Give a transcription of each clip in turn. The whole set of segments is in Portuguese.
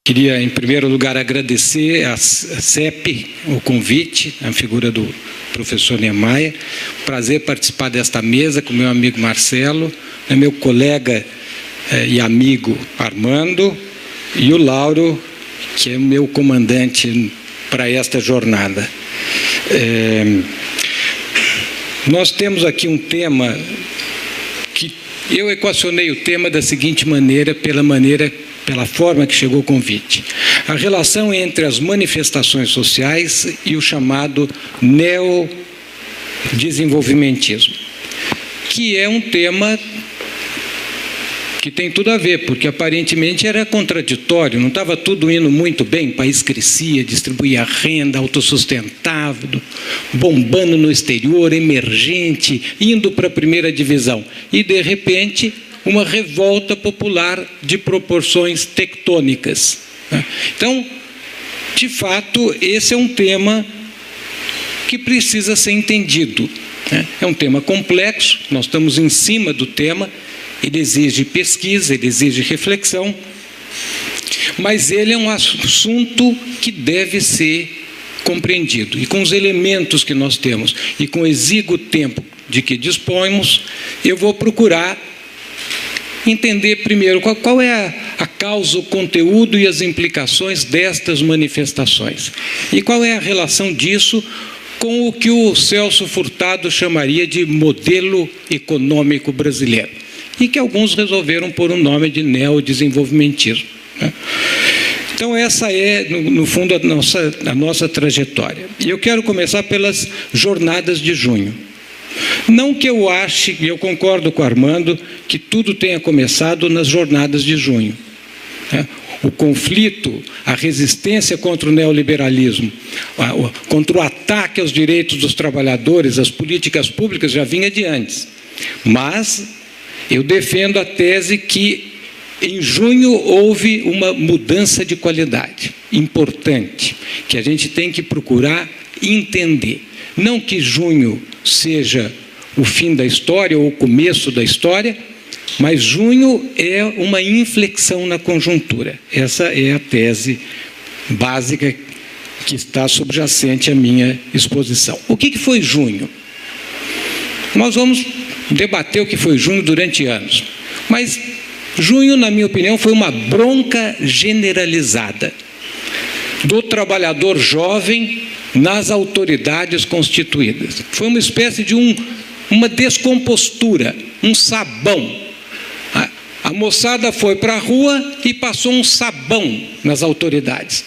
Queria, em primeiro lugar, agradecer à CEP o convite, a figura do professor Niemeyer. Prazer participar desta mesa com meu amigo Marcelo, meu colega e amigo Armando, e o Lauro, que é meu comandante para esta jornada. Nós temos aqui um tema que eu equacionei o tema da seguinte maneira, pela forma que chegou o convite. A relação entre as manifestações sociais e o chamado neodesenvolvimentismo, que é um tema que tem tudo a ver, porque aparentemente era contraditório, não estava tudo indo muito bem, o país crescia, distribuía renda, autossustentável, bombando no exterior, emergente, indo para a primeira divisão. E, de repente, uma revolta popular de proporções tectônicas. Então, de fato, esse é um tema que precisa ser entendido. É um tema complexo, nós estamos em cima do tema, ele exige pesquisa, ele exige reflexão, mas ele é um assunto que deve ser compreendido. E com os elementos que nós temos e com o exíguo tempo de que dispomos, eu vou procurar entender primeiro qual é a causa, o conteúdo e as implicações destas manifestações. E qual é a relação disso com o que o Celso Furtado chamaria de modelo econômico brasileiro. E que alguns resolveram pôr o nome de neodesenvolvimentismo. Então, essa é, no fundo, a nossa trajetória. E eu quero começar pelas jornadas de junho. Não que eu ache, e eu concordo com o Armando, que tudo tenha começado nas jornadas de junho. O conflito, a resistência contra o neoliberalismo, contra o ataque aos direitos dos trabalhadores, às políticas públicas, já vinha de antes. Mas eu defendo a tese que em junho houve uma mudança de qualidade importante, que a gente tem que procurar entender. Não que junho seja o fim da história ou o começo da história, mas junho é uma inflexão na conjuntura. Essa é a tese básica que está subjacente à minha exposição. O que foi junho? Nós vamos debater o que foi junho durante anos, mas junho, na minha opinião, foi uma bronca generalizada do trabalhador jovem nas autoridades constituídas. Foi uma espécie de uma descompostura, um sabão. A moçada foi para a rua e passou um sabão nas autoridades.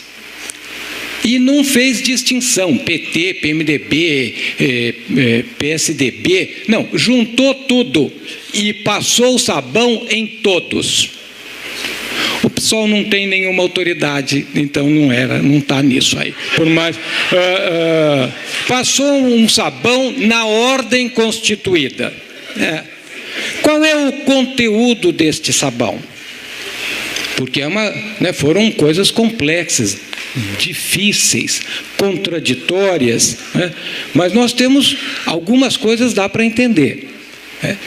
E não fez distinção, PT, PMDB, PSDB, não, juntou tudo e passou o sabão em todos. O PSOL não tem nenhuma autoridade, então não está nisso aí. Por mais, passou um sabão na ordem constituída. Qual é o conteúdo deste sabão? Porque foram coisas complexas, difíceis, contraditórias, mas nós temos algumas coisas dá para entender.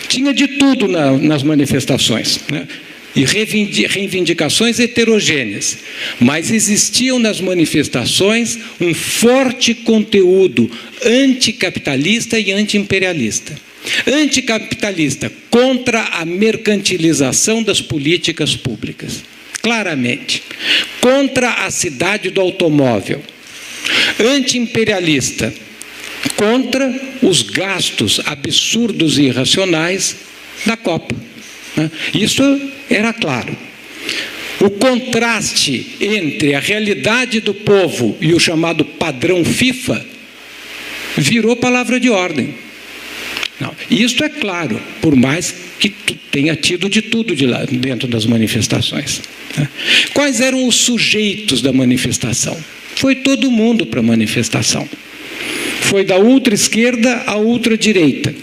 Tinha de tudo nas manifestações, e reivindicações heterogêneas, mas existiam nas manifestações um forte conteúdo anticapitalista e antiimperialista. Anticapitalista contra a mercantilização das políticas públicas, claramente. Contra a cidade do automóvel. Antiimperialista contra os gastos absurdos e irracionais da Copa. Isso era claro. O contraste entre a realidade do povo e o chamado padrão FIFA virou palavra de ordem. Não, isso é claro, por mais que tenha tido de tudo de lá dentro das manifestações. Quais eram os sujeitos da manifestação? Foi todo mundo para a manifestação. Foi da ultra-esquerda à ultra-direita.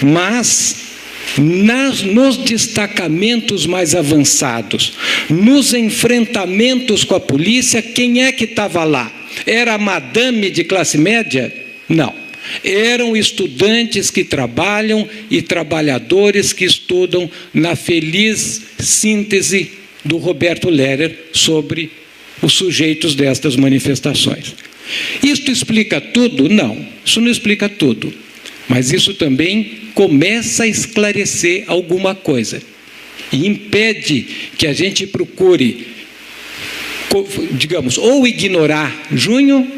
Mas nos destacamentos mais avançados, nos enfrentamentos com a polícia, quem é que estava lá? Era a madame de classe média? Não. Eram estudantes que trabalham e trabalhadores que estudam na feliz síntese do Roberto Lehrer sobre os sujeitos destas manifestações. Isto explica tudo? Não, isso não explica tudo. Mas isso também começa a esclarecer alguma coisa. E impede que a gente procure, digamos, ou ignorar junho,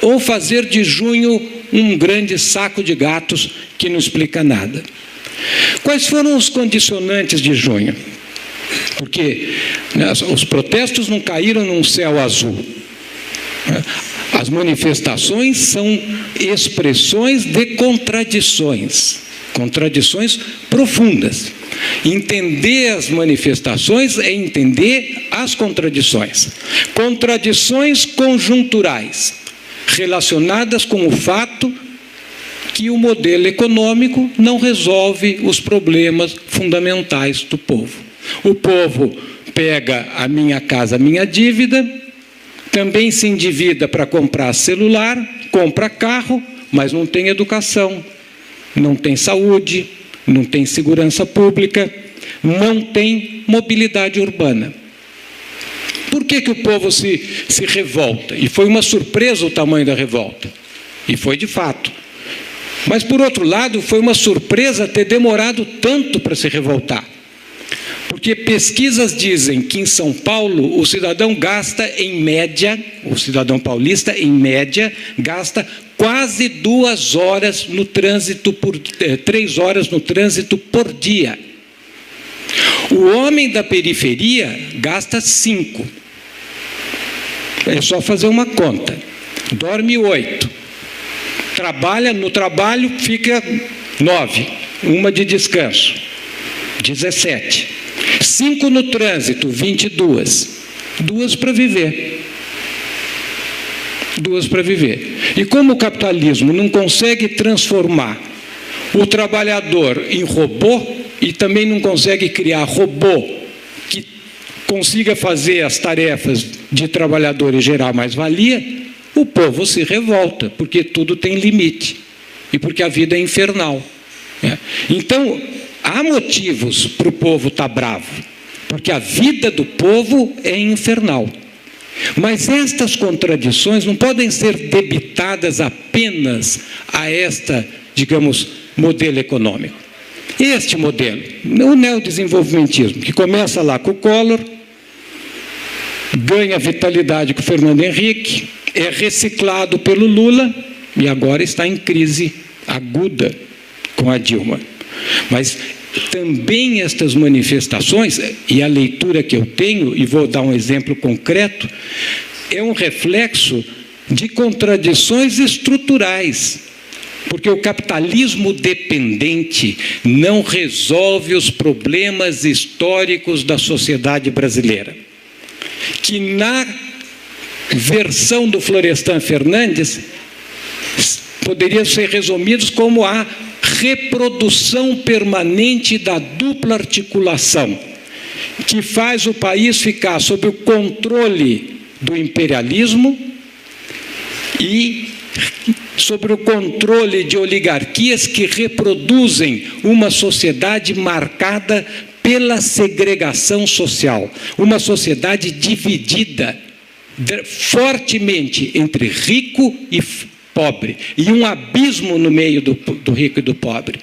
ou fazer de junho um grande saco de gatos que não explica nada. Quais foram os condicionantes de junho? Porque os protestos não caíram num céu azul. As manifestações são expressões de contradições, contradições profundas. Entender as manifestações é entender as contradições. Contradições conjunturais, relacionadas com o fato que o modelo econômico não resolve os problemas fundamentais do povo. O povo pega a minha casa, a minha dívida, também se endivida para comprar celular, compra carro, mas não tem educação, não tem saúde, não tem segurança pública, não tem mobilidade urbana. Por que o povo se revolta? E foi uma surpresa o tamanho da revolta. E foi de fato. Mas, por outro lado, foi uma surpresa ter demorado tanto para se revoltar. Porque pesquisas dizem que em São Paulo o cidadão gasta em média, o cidadão paulista em média, gasta quase 2 horas no trânsito, 3 horas no trânsito por dia. O homem da periferia gasta 5. É só fazer uma conta. Dorme 8. Trabalha, no trabalho fica 9. Uma de descanso. 17. 5 no trânsito, 22. 2 para viver. 2 para viver. E como o capitalismo não consegue transformar o trabalhador em robô e também não consegue criar robô que consiga fazer as tarefas de trabalhador e gerar mais-valia, o povo se revolta, porque tudo tem limite e porque a vida é infernal. Então, há motivos para o povo estar bravo, porque a vida do povo é infernal. Mas estas contradições não podem ser debitadas apenas a esta, digamos, modelo econômico. Este modelo, o neodesenvolvimentismo, que começa lá com o Collor, ganha vitalidade com o Fernando Henrique, é reciclado pelo Lula e agora está em crise aguda com a Dilma. Mas também estas manifestações, e a leitura que eu tenho, e vou dar um exemplo concreto, é um reflexo de contradições estruturais, porque o capitalismo dependente não resolve os problemas históricos da sociedade brasileira, que na versão do Florestan Fernandes poderiam ser resumidos como a reprodução permanente da dupla articulação, que faz o país ficar sob o controle do imperialismo e sobre o controle de oligarquias que reproduzem uma sociedade marcada pela segregação social, uma sociedade dividida fortemente entre rico e pobre, e um abismo no meio do rico e do pobre.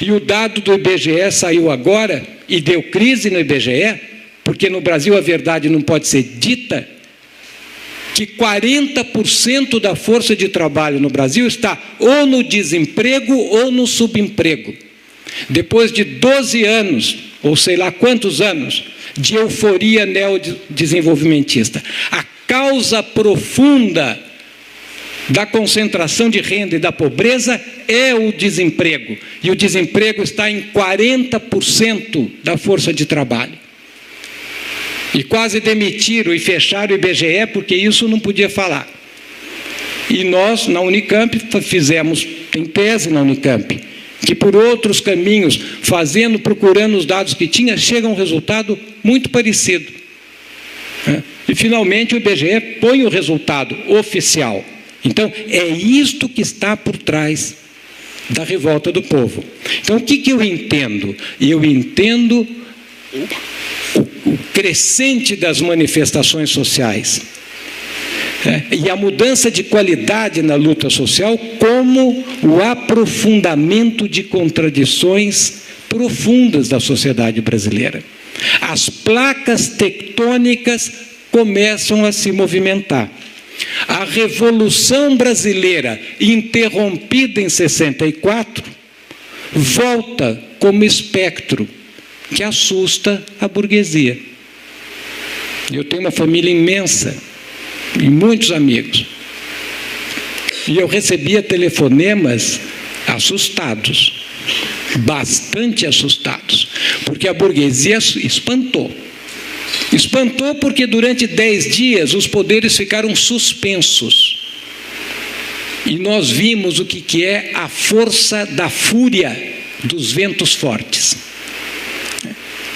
E o dado do IBGE saiu agora e deu crise no IBGE, porque no Brasil a verdade não pode ser dita, que 40% da força de trabalho no Brasil está ou no desemprego ou no subemprego. Depois de 12 anos, ou sei lá quantos anos, de euforia neodesenvolvimentista. A causa profunda da concentração de renda e da pobreza é o desemprego. E o desemprego está em 40% da força de trabalho. E quase demitiram e fecharam o IBGE porque isso não podia falar. E nós, na Unicamp, fizemos, tem tese na Unicamp, que por outros caminhos, procurando os dados que tinha, chega a um resultado muito parecido. E finalmente o IBGE põe o resultado oficial. Então, é isto que está por trás da revolta do povo. Então, o que eu entendo? Eu entendo o crescente das manifestações sociais, e a mudança de qualidade na luta social, como o aprofundamento de contradições profundas da sociedade brasileira. As placas tectônicas começam a se movimentar. A Revolução Brasileira, interrompida em 64, volta como espectro que assusta a burguesia. Eu tenho uma família imensa e muitos amigos. E eu recebia telefonemas assustados, bastante assustados, porque a burguesia espantou. Espantou porque durante 10 dias os poderes ficaram suspensos. E nós vimos o que é a força da fúria dos ventos fortes.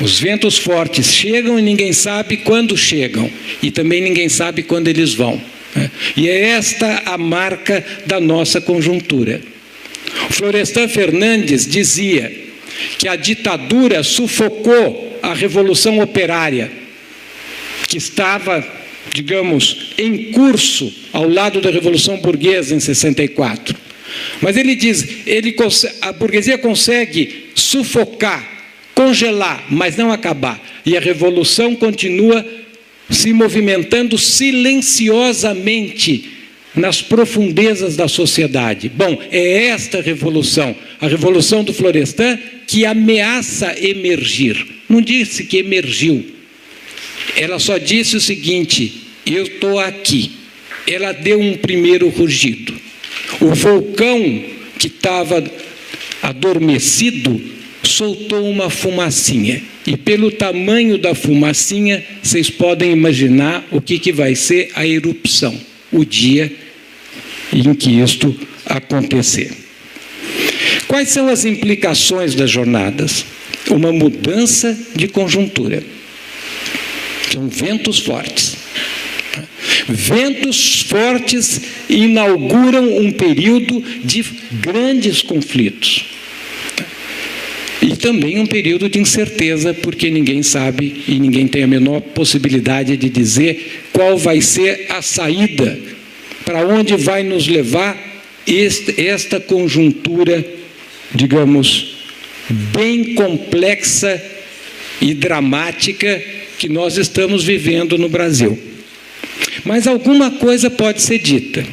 Os ventos fortes chegam e ninguém sabe quando chegam, e também ninguém sabe quando eles vão. E é esta a marca da nossa conjuntura. Florestan Fernandes dizia que a ditadura sufocou a Revolução Operária, que estava, digamos, em curso ao lado da Revolução Burguesa em 64. Mas ele diz, a burguesia consegue sufocar, congelar, mas não acabar. E a revolução continua se movimentando silenciosamente nas profundezas da sociedade. Bom, é esta revolução, a revolução do Florestan, que ameaça emergir. Não disse que emergiu. Ela só disse o seguinte: eu estou aqui. Ela deu um primeiro rugido. O vulcão que estava adormecido soltou uma fumacinha. E pelo tamanho da fumacinha, vocês podem imaginar o que vai ser a erupção, o dia em que isto acontecer. Quais são as implicações das jornadas? Uma mudança de conjuntura. São ventos fortes. Ventos fortes inauguram um período de grandes conflitos. E também um período de incerteza, porque ninguém sabe e ninguém tem a menor possibilidade de dizer qual vai ser a saída, para onde vai nos levar esta conjuntura, digamos, bem complexa e dramática que nós estamos vivendo no Brasil. Mas alguma coisa pode ser dita.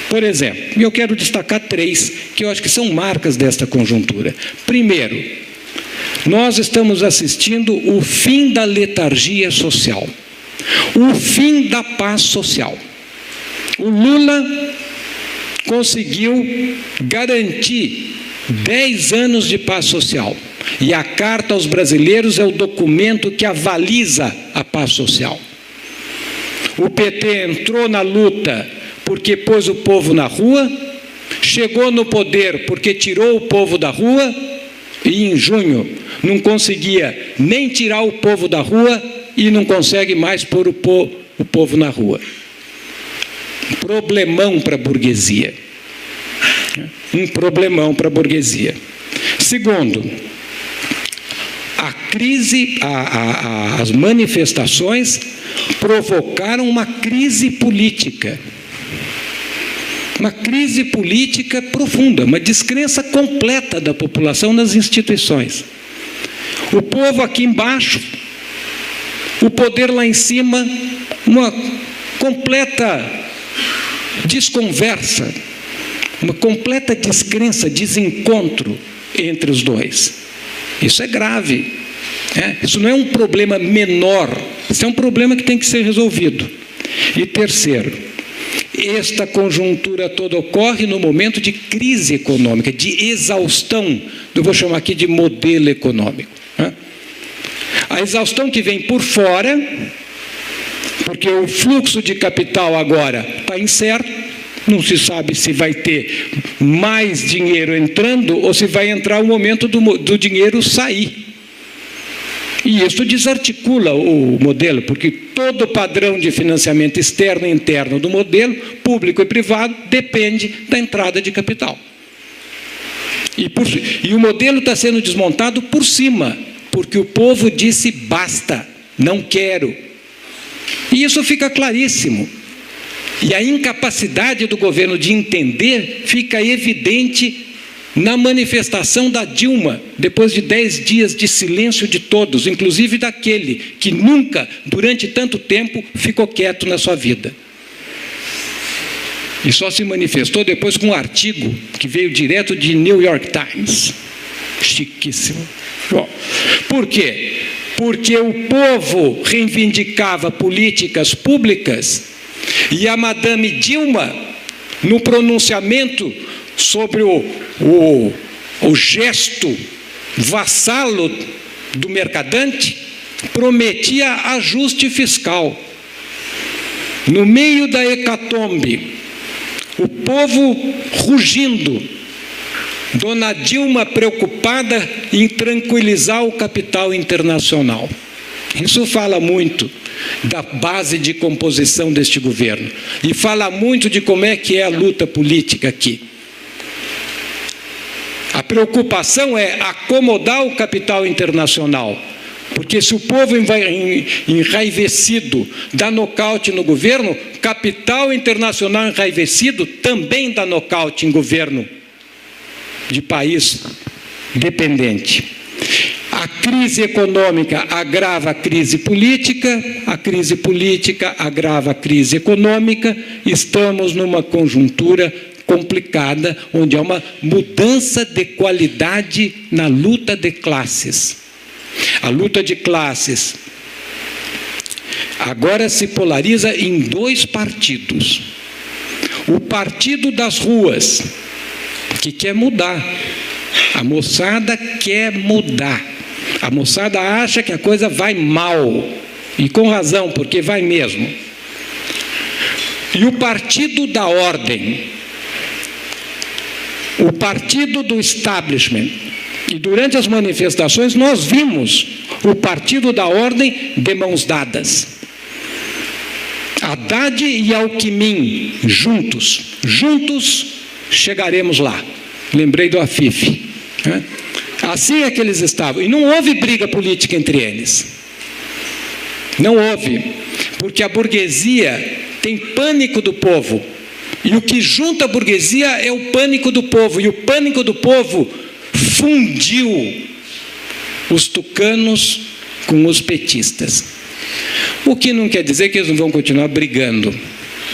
Por exemplo, eu quero destacar 3 que eu acho que são marcas desta conjuntura. Primeiro, nós estamos assistindo o fim da letargia social, o fim da paz social. O Lula conseguiu garantir 10 anos de paz social. E a Carta aos Brasileiros é o documento que avaliza a paz social. O PT entrou na luta porque pôs o povo na rua, chegou no poder porque tirou o povo da rua, e em junho não conseguia nem tirar o povo da rua e não consegue mais pôr o povo na rua. Problemão para a burguesia. Um problemão para a burguesia. Segundo, a crise, as manifestações provocaram uma crise política. Uma crise política profunda, uma descrença completa da população nas instituições. O povo aqui embaixo, o poder lá em cima, uma completa desconversa, uma completa descrença, desencontro entre os dois. Isso é grave. Isso não é um problema menor, isso é um problema que tem que ser resolvido. E terceiro, esta conjuntura toda ocorre no momento de crise econômica, de exaustão, eu vou chamar aqui de modelo econômico. A exaustão que vem por fora, porque o fluxo de capital agora está incerto, não se sabe se vai ter mais dinheiro entrando ou se vai entrar o momento do dinheiro sair. E isso desarticula o modelo, porque todo o padrão de financiamento externo e interno do modelo, público e privado, depende da entrada de capital. E o modelo está sendo desmontado por cima, porque o povo disse basta. não quero. E isso fica claríssimo. E a incapacidade do governo de entender fica evidente na manifestação da Dilma, depois de 10 dias de silêncio de todos, inclusive daquele que nunca, durante tanto tempo, ficou quieto na sua vida. E só se manifestou depois com um artigo que veio direto de New York Times. Chiquíssimo. Bom, por quê? Porque o povo reivindicava políticas públicas e a Madame Dilma, no pronunciamento sobre o gesto vassalo do mercadante, prometia ajuste fiscal. No meio da hecatombe, o povo rugindo, Dona Dilma preocupada em tranquilizar o capital internacional. Isso fala muito da base de composição deste governo e fala muito de como é que é a luta política aqui. A preocupação é acomodar o capital internacional, porque se o povo enraivecido dá nocaute no governo, capital internacional enraivecido também dá nocaute em governo de país dependente. A crise econômica agrava a crise política agrava a crise econômica, estamos numa conjuntura complicada, onde há uma mudança de qualidade na luta de classes. A luta de classes agora se polariza em 2 partidos. O partido das ruas, que quer mudar. A moçada quer mudar. A moçada acha que a coisa vai mal. E com razão, porque vai mesmo. E o partido da ordem. O partido do establishment. E durante as manifestações nós vimos o partido da ordem de mãos dadas. Haddad e Alckmin juntos chegaremos lá. Lembrei do Afif. Né? Assim é que eles estavam. E não houve briga política entre eles. Não houve. Porque a burguesia tem pânico do povo. E o que junta a burguesia é o pânico do povo. E o pânico do povo fundiu os tucanos com os petistas. O que não quer dizer que eles não vão continuar brigando.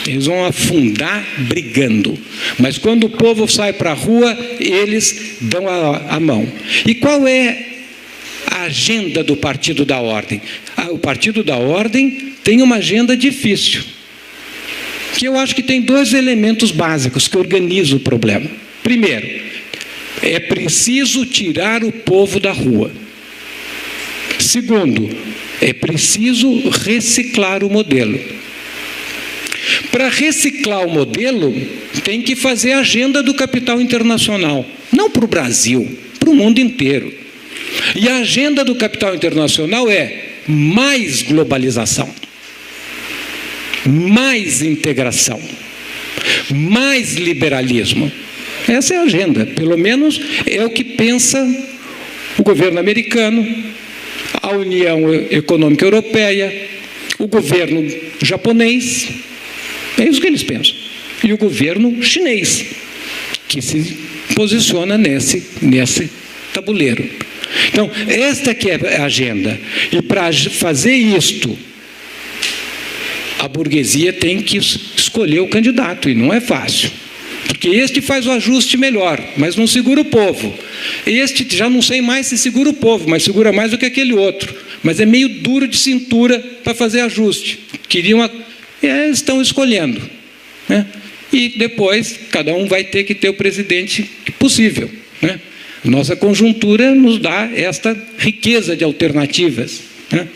Eles vão afundar brigando. Mas quando o povo sai para a rua, eles dão a mão. E qual é a agenda do Partido da Ordem? O Partido da Ordem tem uma agenda difícil. Que eu acho que tem 2 elementos básicos que organizam o problema. Primeiro, é preciso tirar o povo da rua. Segundo, é preciso reciclar o modelo. Para reciclar o modelo, tem que fazer a agenda do capital internacional. Não para o Brasil, para o mundo inteiro. E a agenda do capital internacional é mais globalização, mais integração, mais liberalismo. Essa é a agenda, pelo menos é o que pensa o governo americano, a União Econômica Europeia, o governo japonês, é isso que eles pensam. E o governo chinês, que se posiciona nesse tabuleiro. Então, esta que é a agenda. E para fazer isto, a burguesia tem que escolher o candidato, e não é fácil. Porque este faz o ajuste melhor, mas não segura o povo. Este já não sei mais se segura o povo, mas segura mais do que aquele outro. Mas é meio duro de cintura para fazer ajuste. Estão escolhendo. Né? E depois, cada um vai ter que ter o presidente possível. Né? Nossa conjuntura nos dá esta riqueza de alternativas. Né?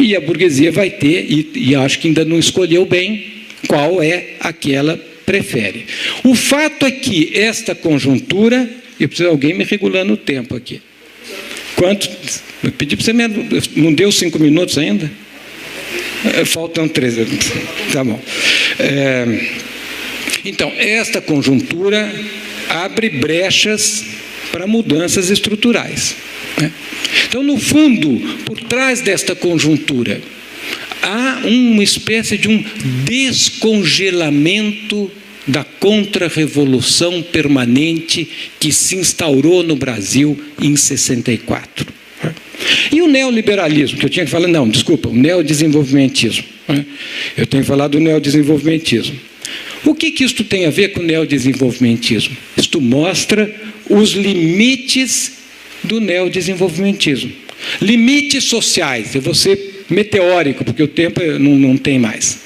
E a burguesia vai ter, e acho que ainda não escolheu bem qual é a que ela prefere. O fato é que esta conjuntura, eu preciso de alguém me regulando o tempo aqui. Quanto? Eu pedi para você, não deu 5 minutos ainda? Faltam 13. Tá bom. Então, esta conjuntura abre brechas para mudanças estruturais, né? Então, no fundo, por trás desta conjuntura, há uma espécie de um descongelamento da contra-revolução permanente que se instaurou no Brasil em 64. E o neoliberalismo, que eu tinha que falar, não, desculpa, o neodesenvolvimentismo. Eu tenho que falar do neodesenvolvimentismo. O que isto tem a ver com o neodesenvolvimentismo? Isto mostra os limites do neodesenvolvimentismo. Limites sociais, eu vou ser meteórico, porque o tempo não tem mais.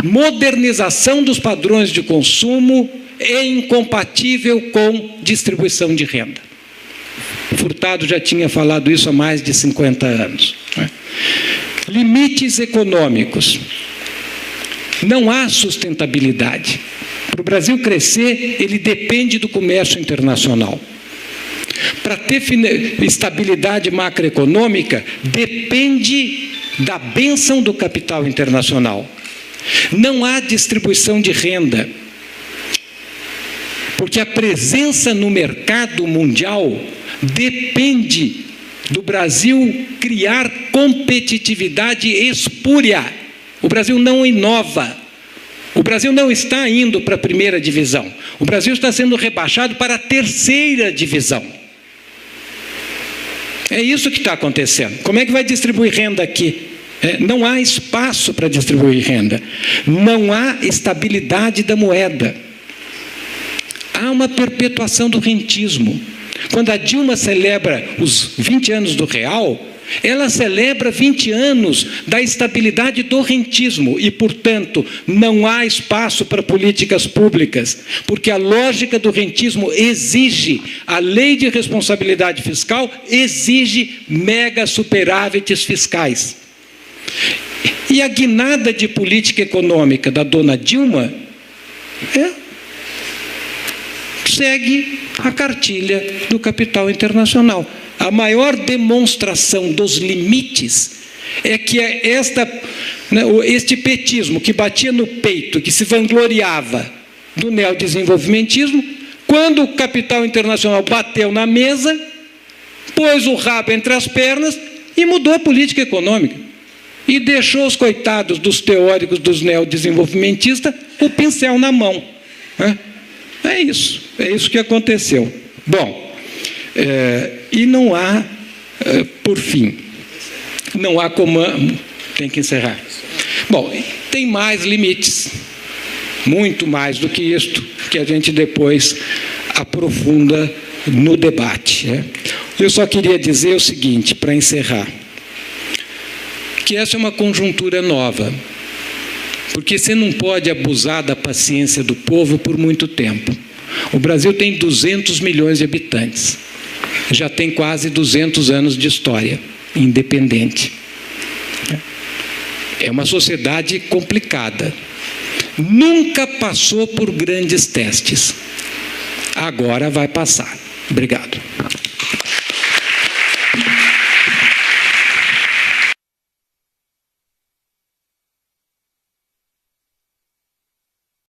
Modernização dos padrões de consumo é incompatível com distribuição de renda. Furtado já tinha falado isso há mais de 50 anos. Limites econômicos. Não há sustentabilidade. Para o Brasil crescer, ele depende do comércio internacional. Para ter estabilidade macroeconômica, depende da bênção do capital internacional. Não há distribuição de renda, porque a presença no mercado mundial depende do Brasil criar competitividade espúria. O Brasil não inova. O Brasil não está indo para a primeira divisão. O Brasil está sendo rebaixado para a terceira divisão. É isso que está acontecendo. Como é que vai distribuir renda aqui? Não há espaço para distribuir renda. Não há estabilidade da moeda. Há uma perpetuação do rentismo. Quando a Dilma celebra os 20 anos do real, ela celebra 20 anos da estabilidade do rentismo e, portanto, não há espaço para políticas públicas, porque a lógica do rentismo exige, a lei de responsabilidade fiscal exige mega superávites fiscais. E a guinada de política econômica da dona Dilma segue a cartilha do capital internacional. A maior demonstração dos limites é que este petismo que batia no peito, que se vangloriava do neodesenvolvimentismo, quando o capital internacional bateu na mesa, pôs o rabo entre as pernas e mudou a política econômica. E deixou os coitados dos teóricos dos neodesenvolvimentistas o pincel na mão. É isso que aconteceu. Bom, e não há, por fim, não há comando. Tem que encerrar. Bom, tem mais limites, muito mais do que isto, que a gente depois aprofunda no debate. Eu só queria dizer o seguinte, para encerrar, que essa é uma conjuntura nova, porque você não pode abusar da paciência do povo por muito tempo. O Brasil tem 200 milhões de habitantes, já tem quase 200 anos de história independente. É uma sociedade complicada, nunca passou por grandes testes, agora vai passar. Obrigado.